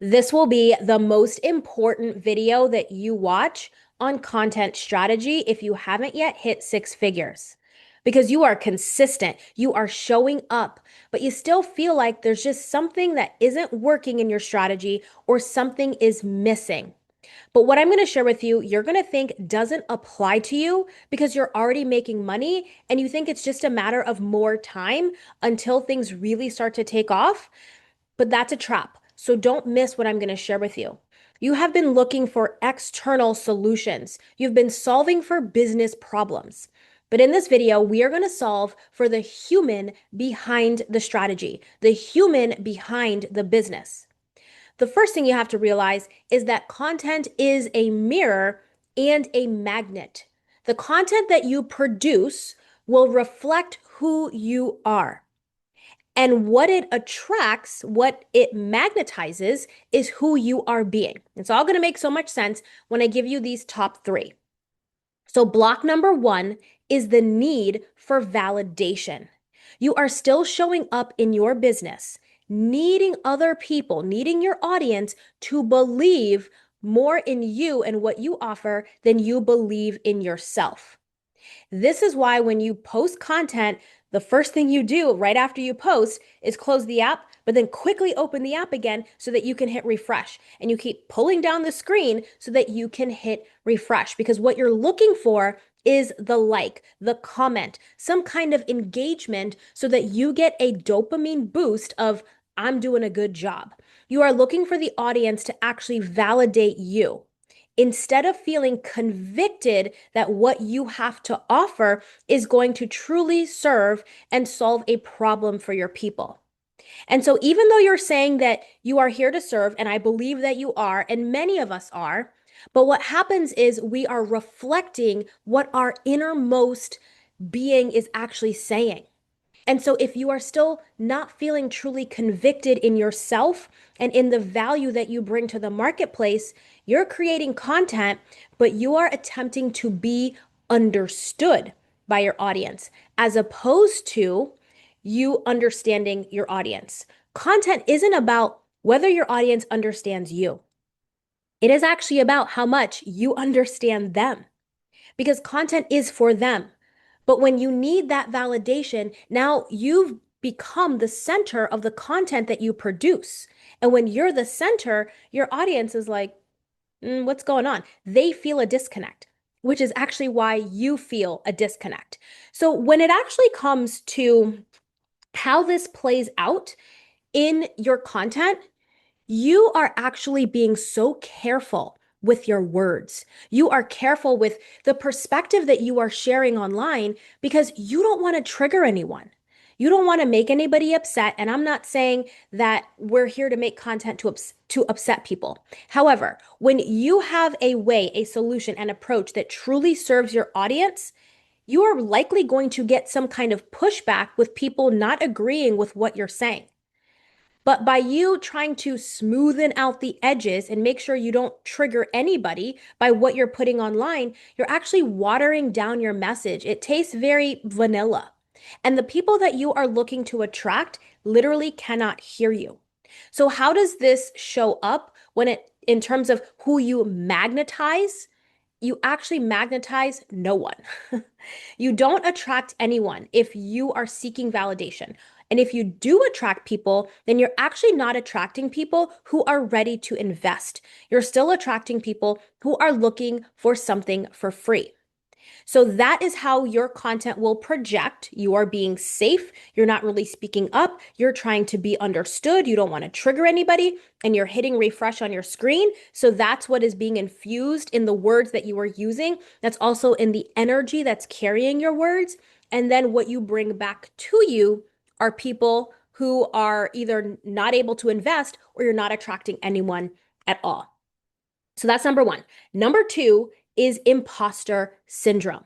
This will be the most important video that you watch on content strategy if you haven't yet hit six figures. Because you are consistent, you are showing up, but you still feel like there's just something that isn't working in your strategy or something is missing. But what I'm going to share with you, you're going to think doesn't apply to you because you're already making money and you think it's just a matter of more time until things really start to take off. But that's a trap. So don't miss what I'm going to share with you. You have been looking for external solutions. You've been solving for business problems. But in this video, we are going to solve for the human behind the strategy, the human behind the business. The first thing you have to realize is that content is a mirror and a magnet. The content that you produce will reflect who you are. And what it attracts, what it magnetizes, is who you are being. It's all going to make so much sense when I give you these top three. So, block number one is the need for validation. You are still showing up in your business, needing other people, needing your audience to believe more in you and what you offer than you believe in yourself. This is why when you post content, the first thing you do right after you post is close the app, but then quickly open the app again so that you can hit refresh. And you keep pulling down the screen so that you can hit refresh because what you're looking for is the like, the comment, some kind of engagement so that you get a dopamine boost of, I'm doing a good job. You are looking for the audience to actually validate you instead of feeling convicted that what you have to offer is going to truly serve and solve a problem for your people. And so, even though you're saying that you are here to serve, and I believe that you are, and many of us are, but what happens is we are reflecting what our innermost being is actually saying. And so, if you are still not feeling truly convicted in yourself and in the value that you bring to the marketplace, you're creating content, but you are attempting to be understood by your audience as opposed to you understanding your audience. Content isn't about whether your audience understands you, it is actually about how much you understand them because content is for them. But when you need that validation, now you've become the center of the content that you produce. And when you're the center, your audience is like, what's going on? They feel a disconnect, which is actually why you feel a disconnect. So when it actually comes to how this plays out in your content, you are actually being so careful with your words. You are careful with the perspective that you are sharing online because you don't want to trigger anyone. You don't want to make anybody upset. And I'm not saying that we're here to make content to upset people. However, when you have a way, a solution, an approach that truly serves your audience, you are likely going to get some kind of pushback with people not agreeing with what you're saying. But by you trying to smoothen out the edges and make sure you don't trigger anybody by what you're putting online, you're actually watering down your message. It tastes very vanilla. And the people that you are looking to attract literally cannot hear you. So how does this show up when it in terms of who you magnetize? You actually magnetize no one. You don't attract anyone if you are seeking validation. And if you do attract people, then you're actually not attracting people who are ready to invest. You're still attracting people who are looking for something for free. So that is how your content will project. You are being safe. You're not really speaking up. You're trying to be understood. You don't want to trigger anybody, and you're hitting refresh on your screen. So that's what is being infused in the words that you are using. That's also in the energy that's carrying your words. And then what you bring back to you are people who are either not able to invest or you're not attracting anyone at all. So that's number one. Number two is imposter syndrome.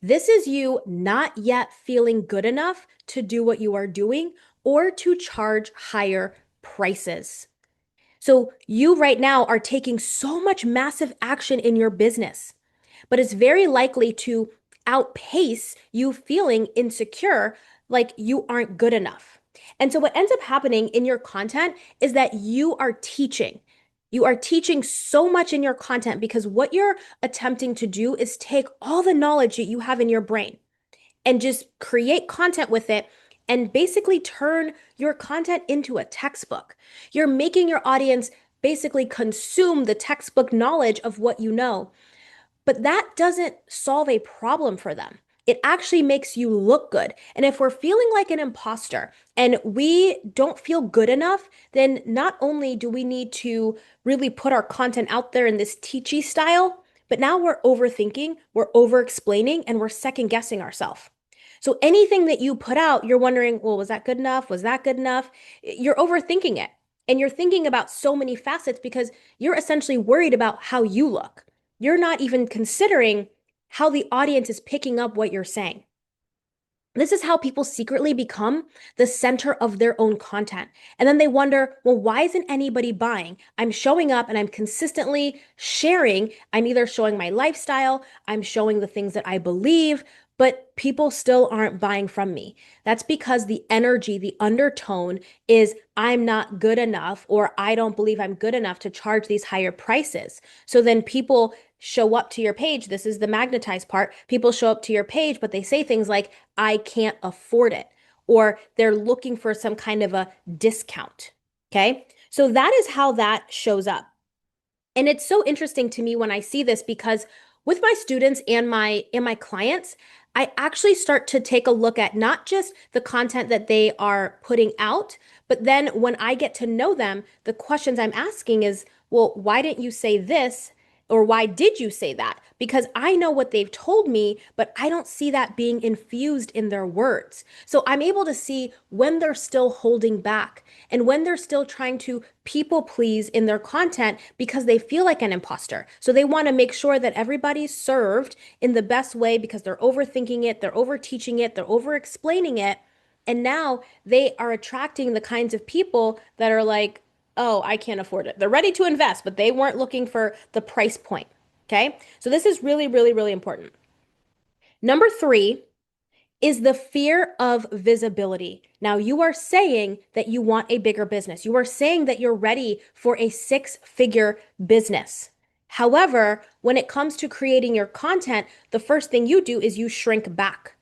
This is you not yet feeling good enough to do what you are doing or to charge higher prices. So you right now are taking so much massive action in your business, but it's very likely to outpace you feeling insecure, like you aren't good enough. And so what ends up happening in your content is that you are teaching. You are teaching so much in your content because what you're attempting to do is take all the knowledge that you have in your brain and just create content with it and basically turn your content into a textbook. You're making your audience basically consume the textbook knowledge of what you know. But that doesn't solve a problem for them. It actually makes you look good. And if we're feeling like an imposter and we don't feel good enough, then not only do we need to really put our content out there in this teachy style, but now we're overthinking, we're over explaining, and we're second guessing ourselves. So anything that you put out, you're wondering, well, was that good enough? Was that good enough? You're overthinking it. And you're thinking about so many facets because you're essentially worried about how you look. You're not even considering how the audience is picking up what you're saying. This is how people secretly become the center of their own content. And then they wonder, well, why isn't anybody buying? I'm showing up and I'm consistently sharing. I'm either showing my lifestyle, I'm showing the things that I believe, but people still aren't buying from me. That's because the energy, the undertone is I'm not good enough, or I don't believe I'm good enough to charge these higher prices. So then people show up to your page. This is the magnetized part. People show up to your page, but they say things like, I can't afford it, or they're looking for some kind of a discount. Okay. So that is how that shows up. And it's so interesting to me when I see this because with my students and my clients, I actually start to take a look at not just the content that they are putting out, but then when I get to know them, the questions I'm asking is, well, why didn't you say this? Or why did you say that? Because I know what they've told me, but I don't see that being infused in their words. So I'm able to see when they're still holding back and when they're still trying to people please in their content because they feel like an imposter. So they want to make sure that everybody's served in the best way because they're overthinking it, they're over teaching it, they're over explaining it. And now they are attracting the kinds of people that are like, oh, I can't afford it. They're ready to invest, but they weren't looking for the price point. Okay. So this is really, really, really important. Number three is the fear of visibility. Now, you are saying that you want a bigger business. You are saying that you're ready for a six-figure business. However, when it comes to creating your content, the first thing you do is you shrink back.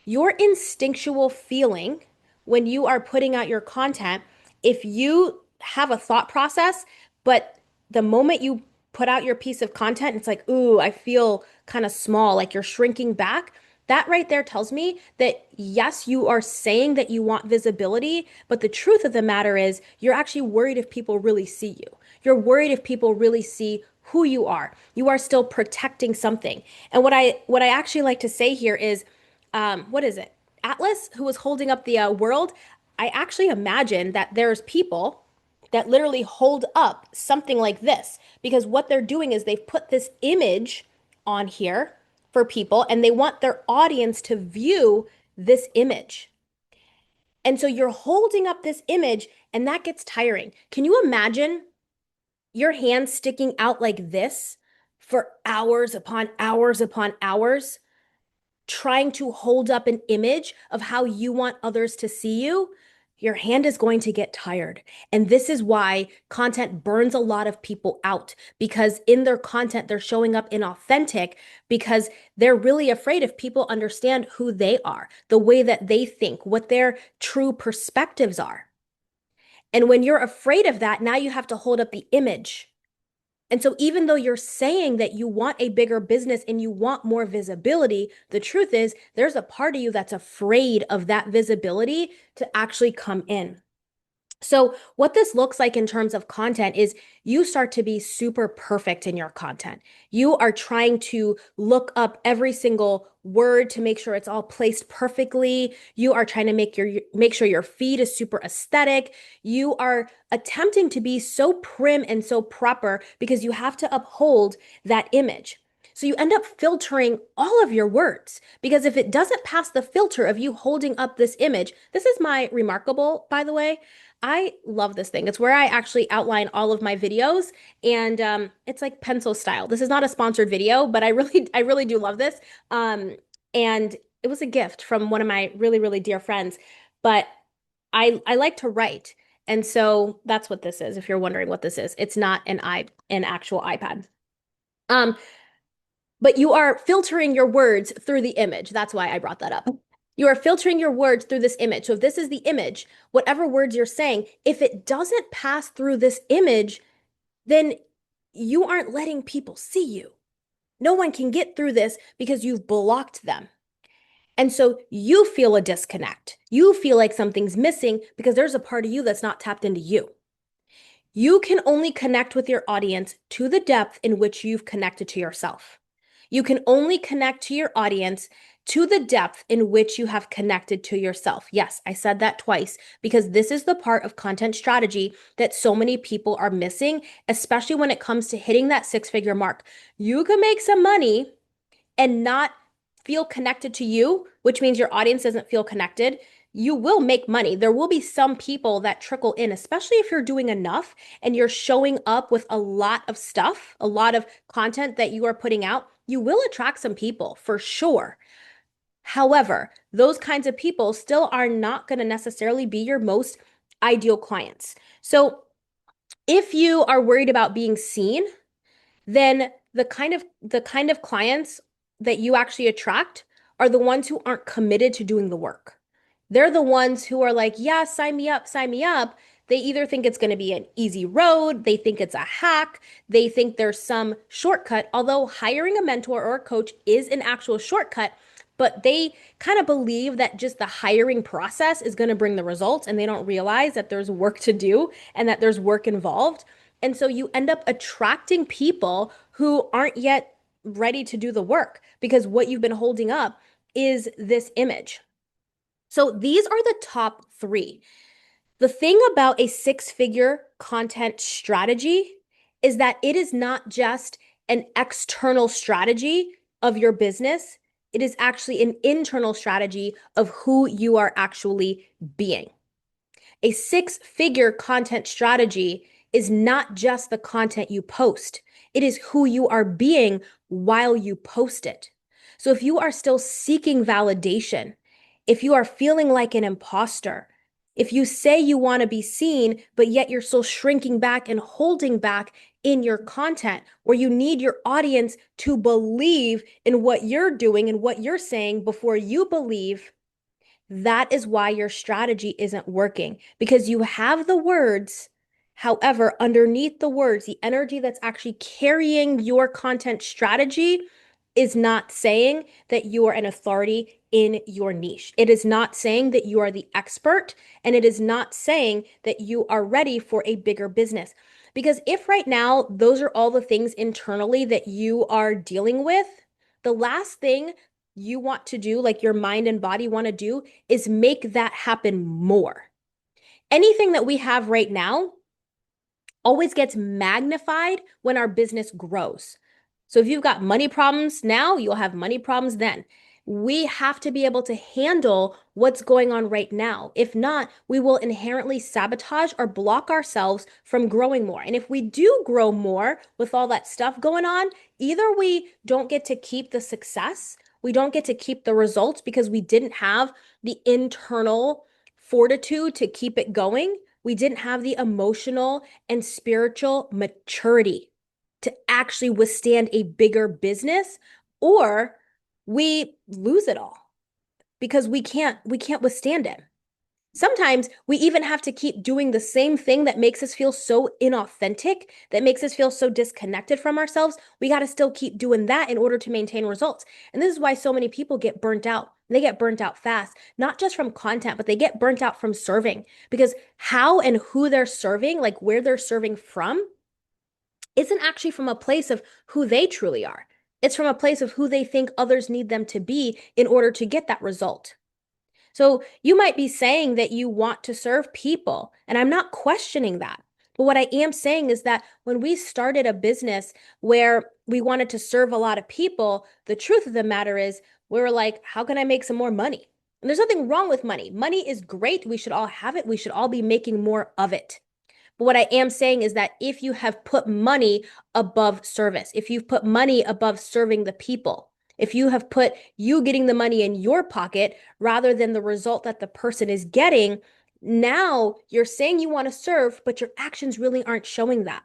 Your instinctual feeling when you are putting out your content, if you have a thought process, but the moment you put out your piece of content, it's like, ooh, I feel kind of small, like you're shrinking back. That right there tells me that yes, you are saying that you want visibility, but the truth of the matter is you're actually worried if people really see you. You're worried if people really see who you are. You are still protecting something. And what I actually like to say here is what is it? Atlas, who was holding up the world. I actually imagine that there's people that literally hold up something like this because what they're doing is they've put this image on here for people and they want their audience to view this image. And so you're holding up this image and that gets tiring. Can you imagine your hand sticking out like this for hours upon hours upon hours? Trying to hold up an image of how you want others to see you, your hand is going to get tired. And this is why content burns a lot of people out because in their content, they're showing up inauthentic because they're really afraid if people understand who they are, the way that they think, what their true perspectives are. And when you're afraid of that, now you have to hold up the image. And so, even though you're saying that you want a bigger business and you want more visibility, the truth is there's a part of you that's afraid of that visibility to actually come in. So, what this looks like in terms of content is you start to be super perfect in your content. You are trying to look up every single word to make sure it's all placed perfectly. You are trying to make sure your feed is super aesthetic. You are attempting to be so prim and so proper because you have to uphold that image. So you end up filtering all of your words because if it doesn't pass the filter of you holding up this image, this is my remarkable, by the way. I love this thing. It's where I actually outline all of my videos and it's like pencil style. This is not a sponsored video, but I really do love this. And it was a gift from one of my really, really dear friends. But I like to write. And so that's what this is, if you're wondering what this is. It's not an actual iPad. Um, but you are filtering your words through the image. That's why I brought that up. You are filtering your words through this image. So if this is the image, whatever words you're saying, if it doesn't pass through this image, then you aren't letting people see you. No one can get through this because you've blocked them. And so you feel a disconnect. You feel like something's missing because there's a part of you that's not tapped into you. You can only connect with your audience to the depth in which you've connected to yourself. You can only connect to your audience to the depth in which you have connected to yourself. Yes, I said that twice because this is the part of content strategy that so many people are missing, especially when it comes to hitting that six-figure mark. You can make some money and not feel connected to you, which means your audience doesn't feel connected. You will make money. There will be some people that trickle in, especially if you're doing enough and you're showing up with a lot of stuff, a lot of content that you are putting out. You will attract some people for sure. However, those kinds of people still are not going to necessarily be your most ideal clients. So if you are worried about being seen, then the kind of clients that you actually attract are the ones who aren't committed to doing the work. They're the ones who are like, yeah, sign me up, sign me up. They either think it's going to be an easy road, they think it's a hack, they think there's some shortcut, although hiring a mentor or a coach is an actual shortcut, but they kind of believe that just the hiring process is going to bring the results, and they don't realize that there's work to do and that there's work involved. And so you end up attracting people who aren't yet ready to do the work because what you've been holding up is this image. So these are the top three. The thing about a six-figure content strategy is that it is not just an external strategy of your business, it is actually an internal strategy of who you are actually being. A six-figure content strategy is not just the content you post, it is who you are being while you post it. So if you are still seeking validation, if you are feeling like an imposter, if you say you want to be seen, but yet you're still shrinking back and holding back in your content, where you need your audience to believe in what you're doing and what you're saying before you believe, that is why your strategy isn't working, because you have the words. However, underneath the words, the energy that's actually carrying your content strategy is not saying that you are an authority in your niche. It is not saying that you are the expert, and it is not saying that you are ready for a bigger business. Because if right now those are all the things internally that you are dealing with, the last thing you want to do, like your mind and body want to do, is make that happen more. Anything that we have right now always gets magnified when our business grows. So if you've got money problems now, you'll have money problems then. We have to be able to handle what's going on right now. If not, we will inherently sabotage or block ourselves from growing more. And if we do grow more with all that stuff going on, either we don't get to keep the success, we don't get to keep the results because we didn't have the internal fortitude to keep it going. We didn't have the emotional and spiritual maturity to actually withstand a bigger business, or we lose it all because we can't withstand it. Sometimes we even have to keep doing the same thing that makes us feel so inauthentic, that makes us feel so disconnected from ourselves. We got to still keep doing that in order to maintain results. And this is why so many people get burnt out. They get burnt out fast, not just from content, but they get burnt out from serving, because how and who they're serving, like where they're serving from, isn't actually from a place of who they truly are. It's from a place of who they think others need them to be in order to get that result. So you might be saying that you want to serve people, and I'm not questioning that. But what I am saying is that when we started a business where we wanted to serve a lot of people, the truth of the matter is we were like, how can I make some more money? And there's nothing wrong with money. Money is great. We should all have it. We should all be making more of it. But what I am saying is that if you have put money above service, if you've put money above serving the people, if you have put you getting the money in your pocket rather than the result that the person is getting, Now you're saying you want to serve, but your actions really aren't showing that.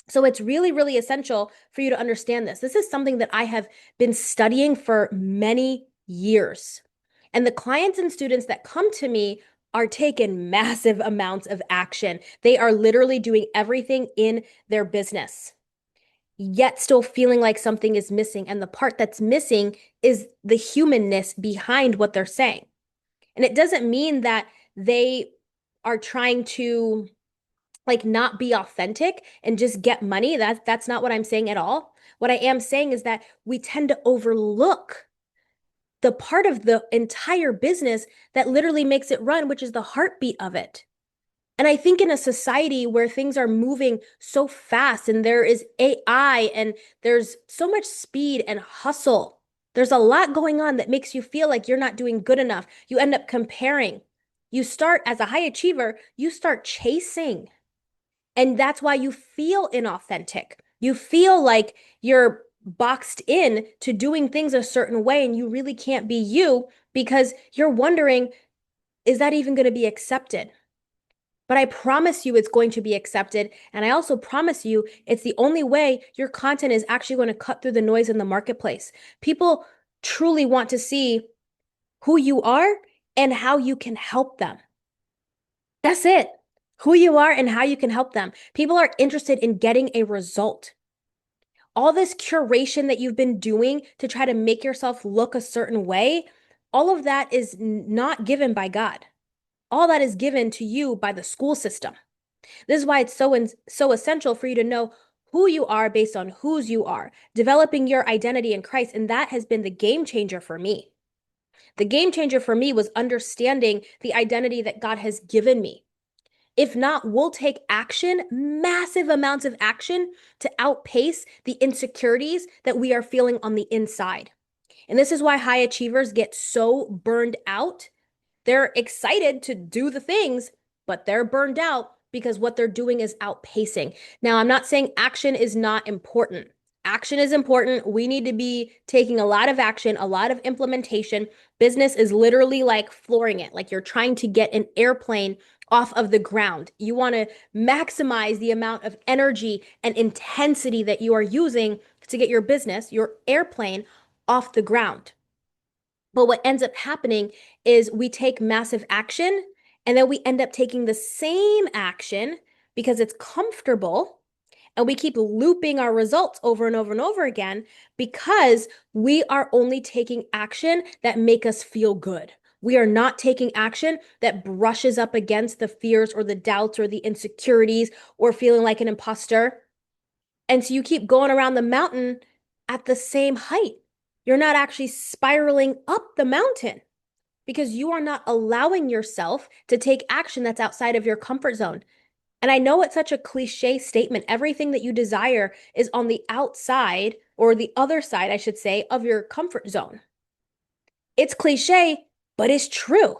So it's really, really essential for you to understand this. This is something that I have been studying for many years. And the clients and students that come to me are taking massive amounts of action. They are literally doing everything in their business, yet still feeling like something is missing. And the part that's missing is the humanness behind what they're saying. And it doesn't mean that they are trying to like not be authentic and just get money. That's not what I'm saying at all. What I am saying is that we tend to overlook the part of the entire business that literally makes it run, which is the heartbeat of it. And I think in a society where things are moving so fast and there is AI and there's so much speed and hustle, there's a lot going on that makes you feel like you're not doing good enough. You end up comparing. You start as a high achiever, you start chasing. And that's why you feel inauthentic. You feel like you're boxed in to doing things a certain way and you really can't be you because you're wondering, is that even going to be accepted? But I promise you it's going to be accepted. And I also promise you it's the only way your content is actually going to cut through the noise in the marketplace. People truly want to see who you are and how you can help them. That's it. Who you are and how you can help them. People are interested in getting a result. All this curation that you've been doing to try to make yourself look a certain way, all of that is not given by God. All that is given to you by the school system. This is why it's so essential for you to know who you are based on whose you are, developing your identity in Christ. And that has been the game changer for me. The game changer for me was understanding the identity that God has given me. If not, we'll take action, massive amounts of action to outpace the insecurities that we are feeling on the inside. And this is why high achievers get so burned out. They're excited to do the things, but they're burned out because what they're doing is outpacing. Now, I'm not saying action is not important. Action is important. We need to be taking a lot of action, a lot of implementation. Business is literally like flooring it, like you're trying to get an airplane off of the ground. You want to maximize the amount of energy and intensity that you are using to get your business, your airplane, off the ground. But what ends up happening is we take massive action and then we end up taking the same action because it's comfortable and we keep looping our results over and over and over again because we are only taking action that make us feel good. We are not taking action that brushes up against the fears or the doubts or the insecurities or feeling like an imposter. And so you keep going around the mountain at the same height. You're not actually spiraling up the mountain because you are not allowing yourself to take action that's outside of your comfort zone. And I know it's such a cliche statement. Everything that you desire is on the outside or the other side, I should say, of your comfort zone. It's cliche, but it's true.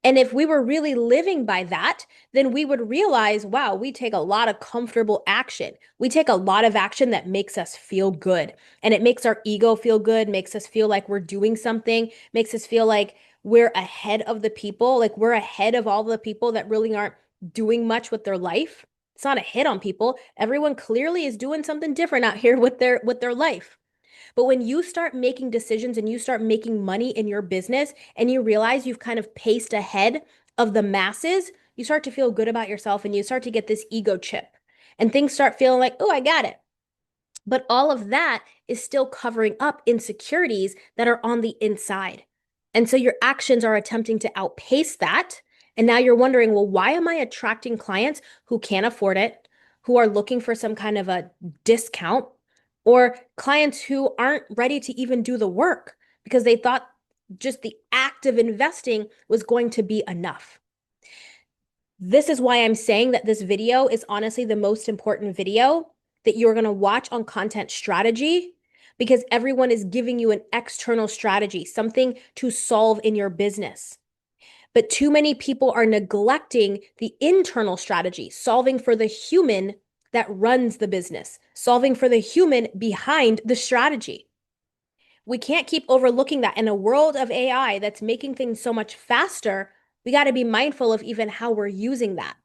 And if we were really living by that, then we would realize, wow, we take a lot of comfortable action. We take a lot of action that makes us feel good. And it makes our ego feel good, makes us feel like we're doing something, makes us feel like we're ahead of the people, like we're ahead of all the people that really aren't doing much with their life. It's not a hit on people. Everyone clearly is doing something different out here with their life. But when you start making decisions and you start making money in your business and you realize you've kind of paced ahead of the masses, you start to feel good about yourself and you start to get this ego chip. And things start feeling like, oh, I got it. But all of that is still covering up insecurities that are on the inside. And so your actions are attempting to outpace that. And now you're wondering, well, why am I attracting clients who can't afford it, who are looking for some kind of a discount, or clients who aren't ready to even do the work because they thought just the act of investing was going to be enough? This is why I'm saying that this video is honestly the most important video that you're going to watch on content strategy because everyone is giving you an external strategy, something to solve in your business. But too many people are neglecting the internal strategy, solving for the human that runs the business, solving for the human behind the strategy. We can't keep overlooking that in a world of AI that's making things so much faster. We got to be mindful of even how we're using that.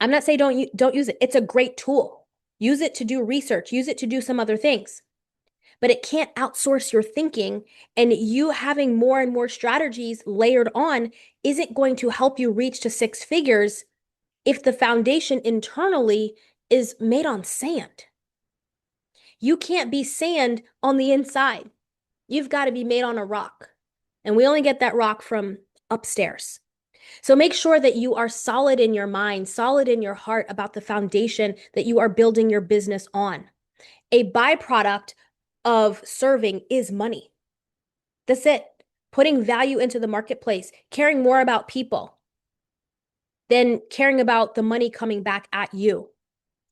I'm not saying don't use it. It's a great tool. Use it to do research, use it to do some other things. But it can't outsource your thinking, and you having more and more strategies layered on isn't going to help you reach to six figures if the foundation internally is made on sand. You can't be sand on the inside. You've got to be made on a rock. And we only get that rock from upstairs. So make sure that you are solid in your mind, solid in your heart about the foundation that you are building your business on. A byproduct of serving is money. That's it. Putting value into the marketplace, caring more about people than caring about the money coming back at you.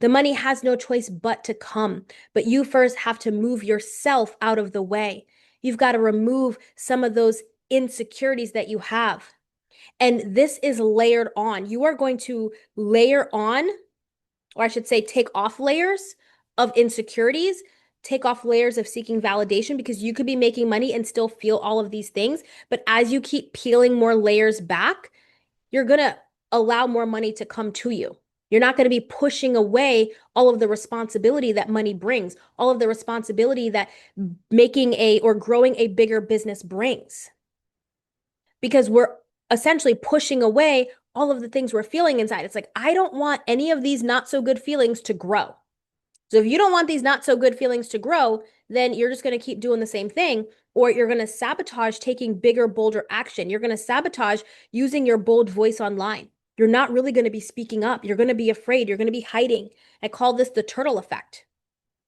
The money has no choice but to come, but you first have to move yourself out of the way. You've got to remove some of those insecurities that you have. And this is layered on. You are going to layer on, or I should say, take off layers of insecurities, take off layers of seeking validation, because you could be making money and still feel all of these things. But as you keep peeling more layers back, you're going to allow more money to come to you. You're not going to be pushing away all of the responsibility that money brings, all of the responsibility that making a or growing a bigger business brings. Because we're essentially pushing away all of the things we're feeling inside. It's like, I don't want any of these not so good feelings to grow. So if you don't want these not so good feelings to grow, then you're just going to keep doing the same thing, or you're going to sabotage taking bigger, bolder action. You're going to sabotage using your bold voice online. You're not really going to be speaking up. You're going to be afraid. You're going to be hiding. I call this the turtle effect,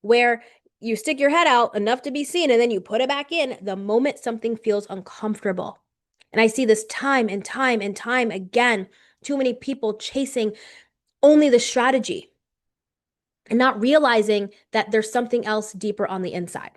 where you stick your head out enough to be seen and then you put it back in the moment something feels uncomfortable. And I see this time and time and time again. Too many people chasing only the strategy and not realizing that there's something else deeper on the inside.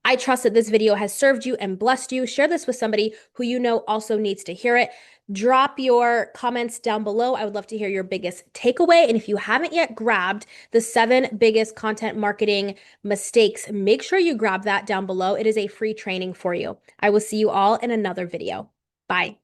I trust that this video has served you and blessed you. Share this with somebody who you know also needs to hear it. Drop your comments down below. I would love to hear your biggest takeaway. And if you haven't yet grabbed the 7 biggest content marketing mistakes, make sure you grab that down below. It is a free training for you. I will see you all in another video. Bye.